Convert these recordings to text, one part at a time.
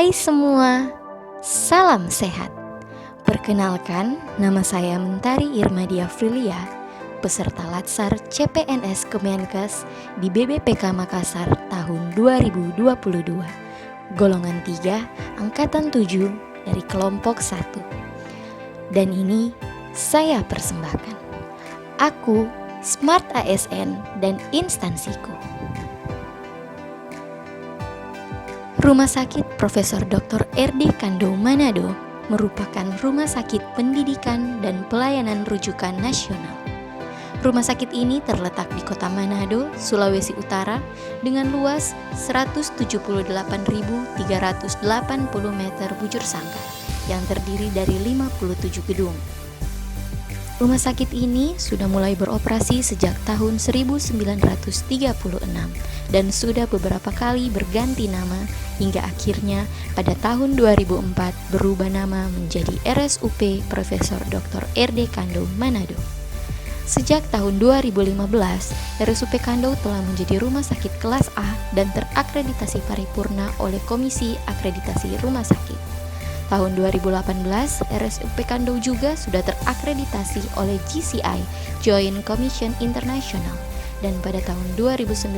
Hai semua, salam sehat. Perkenalkan, nama saya Mentari Irmadia Frilia, peserta Latsar CPNS Kemenkes di BBPK Makassar tahun 2022, golongan 3, angkatan 7 dari kelompok 1. Dan ini saya persembahkan. Aku, Smart ASN, dan instansiku. Rumah Sakit Profesor Dr. R.D. Kando Manado merupakan rumah sakit pendidikan dan pelayanan rujukan nasional. Rumah sakit ini terletak di Kota Manado, Sulawesi Utara dengan luas 178.380 meter bujur sangkar yang terdiri dari 57 gedung. Rumah sakit ini sudah mulai beroperasi sejak tahun 1936 dan sudah beberapa kali berganti nama hingga akhirnya pada tahun 2004 berubah nama menjadi RSUP Profesor Dr. R.D. Kando Manado. Sejak tahun 2015, RSUP Kando telah menjadi rumah sakit kelas A dan terakreditasi paripurna oleh Komisi Akreditasi Rumah Sakit. Tahun 2018, RSUP Kando juga sudah terakreditasi oleh GCI, Joint Commission International, dan pada tahun 2019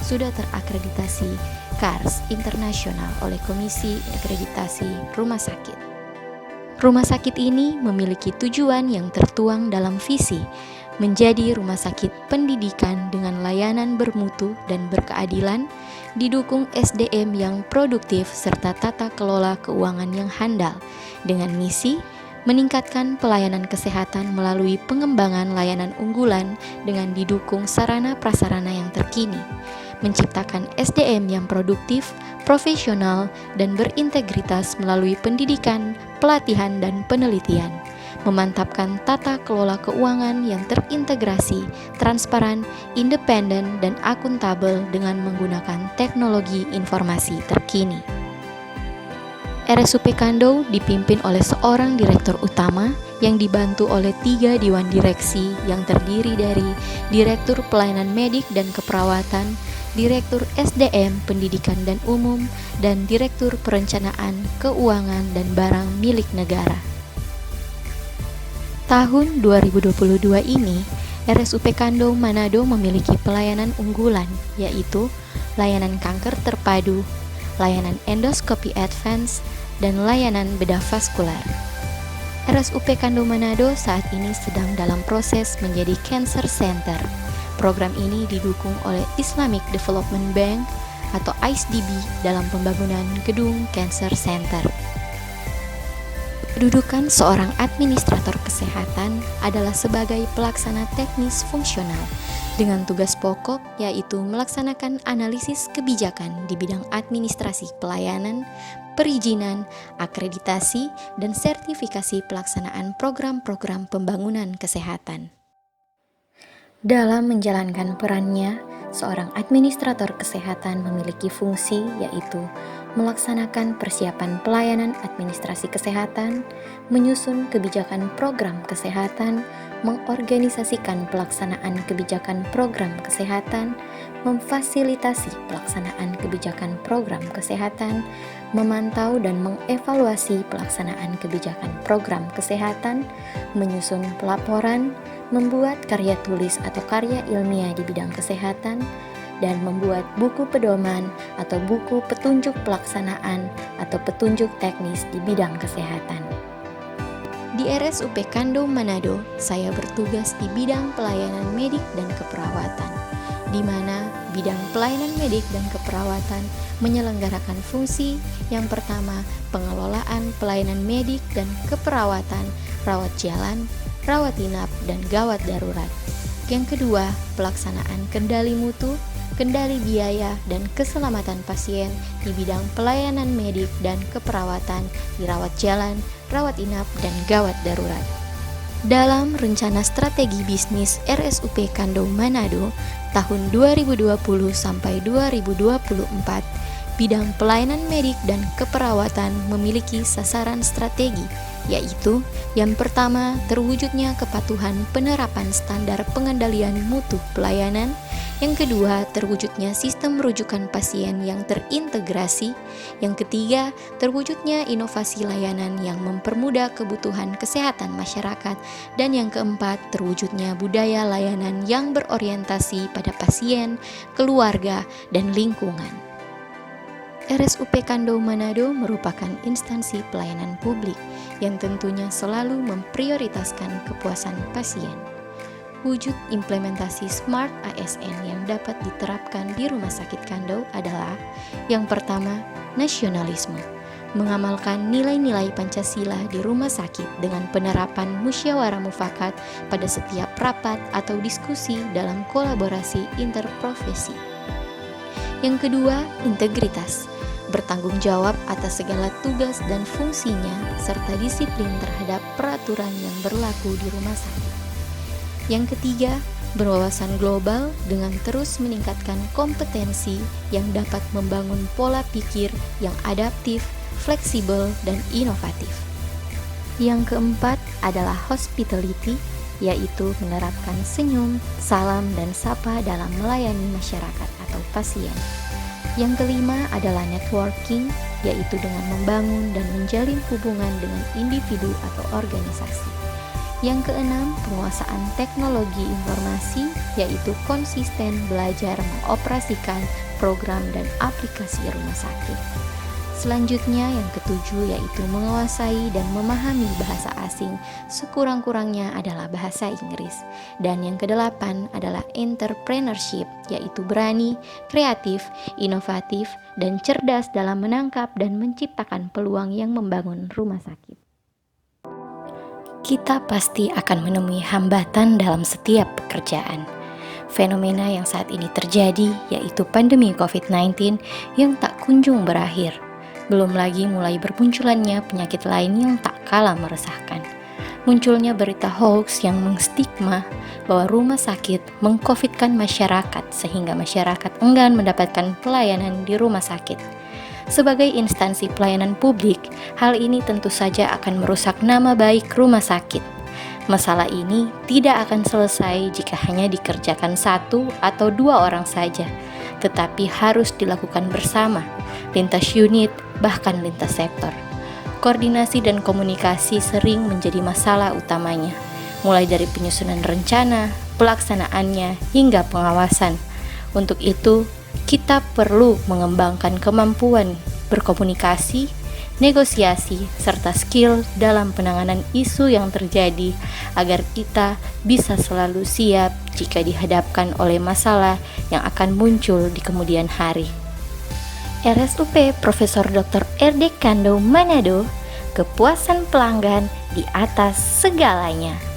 sudah terakreditasi CARS Internasional oleh Komisi Akreditasi Rumah Sakit. Rumah sakit ini memiliki tujuan yang tertuang dalam visi, menjadi rumah sakit pendidikan dengan layanan bermutu dan berkeadilan, didukung SDM yang produktif serta tata kelola keuangan yang handal, dengan misi meningkatkan pelayanan kesehatan melalui pengembangan layanan unggulan dengan didukung sarana prasarana yang terkini, menciptakan SDM yang produktif, profesional, dan berintegritas melalui pendidikan, pelatihan, dan penelitian, memantapkan tata kelola keuangan yang terintegrasi, transparan, independen, dan akuntabel dengan menggunakan teknologi informasi terkini. RSUP Kando dipimpin oleh seorang direktur utama yang dibantu oleh 3 dewan direksi yang terdiri dari Direktur Pelayanan Medik dan Keperawatan, Direktur SDM Pendidikan dan Umum, dan Direktur Perencanaan, Keuangan, dan Barang milik negara. Tahun 2022 ini, RSUP Kando Manado memiliki pelayanan unggulan, yaitu layanan kanker terpadu, layanan endoskopi advance, dan layanan bedah vaskular. RSUP Kando Manado saat ini sedang dalam proses menjadi Cancer Center. Program ini didukung oleh Islamic Development Bank atau ISDB dalam pembangunan gedung Cancer Center. Kedudukan seorang administrator kesehatan adalah sebagai pelaksana teknis fungsional dengan tugas pokok yaitu melaksanakan analisis kebijakan di bidang administrasi pelayanan, perizinan, akreditasi, dan sertifikasi pelaksanaan program-program pembangunan kesehatan. Dalam menjalankan perannya, seorang administrator kesehatan memiliki fungsi yaitu melaksanakan persiapan pelayanan administrasi kesehatan, menyusun kebijakan program kesehatan, mengorganisasikan pelaksanaan kebijakan program kesehatan, memfasilitasi pelaksanaan kebijakan program kesehatan, memantau dan mengevaluasi pelaksanaan kebijakan program kesehatan, menyusun pelaporan, membuat karya tulis atau karya ilmiah di bidang kesehatan, dan membuat buku pedoman atau buku petunjuk pelaksanaan atau petunjuk teknis di bidang kesehatan. Di RSUP Kando Manado, saya bertugas di bidang pelayanan medik dan keperawatan, di mana bidang pelayanan medik dan keperawatan menyelenggarakan fungsi yang pertama, pengelolaan pelayanan medik dan keperawatan, rawat jalan, rawat inap, dan gawat darurat. Yang kedua, pelaksanaan kendali mutu, kendali biaya, dan keselamatan pasien di bidang pelayanan medik dan keperawatan di rawat jalan, rawat inap, dan gawat darurat. Dalam rencana strategi bisnis RSUP Kando Manado tahun 2020 sampai 2024, bidang pelayanan medik dan keperawatan memiliki sasaran strategi, yaitu yang pertama, terwujudnya kepatuhan penerapan standar pengendalian mutu pelayanan, Yang kedua, terwujudnya sistem rujukan pasien yang terintegrasi. Yang ketiga, terwujudnya inovasi layanan yang mempermudah kebutuhan kesehatan masyarakat. Dan yang keempat, terwujudnya budaya layanan yang berorientasi pada pasien, keluarga, dan lingkungan. RSUP Kando Manado merupakan instansi pelayanan publik yang tentunya selalu memprioritaskan kepuasan pasien. Wujud implementasi Smart ASN yang dapat diterapkan di Rumah Sakit Kando adalah: yang pertama, nasionalisme, mengamalkan nilai-nilai Pancasila di rumah sakit dengan penerapan musyawarah mufakat pada setiap rapat atau diskusi dalam kolaborasi interprofesi. Yang kedua, integritas, bertanggung jawab atas segala tugas dan fungsinya serta disiplin terhadap peraturan yang berlaku di rumah sakit. Yang ketiga, berwawasan global dengan terus meningkatkan kompetensi yang dapat membangun pola pikir yang adaptif, fleksibel, dan inovatif. Yang keempat adalah hospitality, yaitu menerapkan senyum, salam, dan sapa dalam melayani masyarakat atau pasien. Yang kelima adalah networking, yaitu dengan membangun dan menjalin hubungan dengan individu atau organisasi. Yang keenam, penguasaan teknologi informasi, yaitu konsisten belajar mengoperasikan program dan aplikasi rumah sakit. Selanjutnya, yang ketujuh yaitu menguasai dan memahami bahasa asing, sekurang-kurangnya adalah bahasa Inggris. Dan yang kedelapan adalah entrepreneurship, yaitu berani, kreatif, inovatif, dan cerdas dalam menangkap dan menciptakan peluang yang membangun rumah sakit. Kita pasti akan menemui hambatan dalam setiap pekerjaan. Fenomena yang saat ini terjadi yaitu pandemi COVID-19 yang tak kunjung berakhir. Belum lagi mulai bermunculannya penyakit lain yang tak kalah meresahkan. Munculnya berita hoax yang mengstigma bahwa rumah sakit meng-COVID-kan masyarakat sehingga masyarakat enggan mendapatkan pelayanan di rumah sakit. Sebagai instansi pelayanan publik, hal ini tentu saja akan merusak nama baik rumah sakit. Masalah ini tidak akan selesai jika hanya dikerjakan satu atau dua orang saja, tetapi harus dilakukan bersama, lintas unit, bahkan lintas sektor. Koordinasi dan komunikasi sering menjadi masalah utamanya, mulai dari penyusunan rencana, pelaksanaannya, hingga pengawasan. Untuk itu, kita perlu mengembangkan kemampuan berkomunikasi, negosiasi, serta skill dalam penanganan isu yang terjadi agar kita bisa selalu siap jika dihadapkan oleh masalah yang akan muncul di kemudian hari. RSUP Profesor Dr. RD Kando Manado, kepuasan pelanggan di atas segalanya.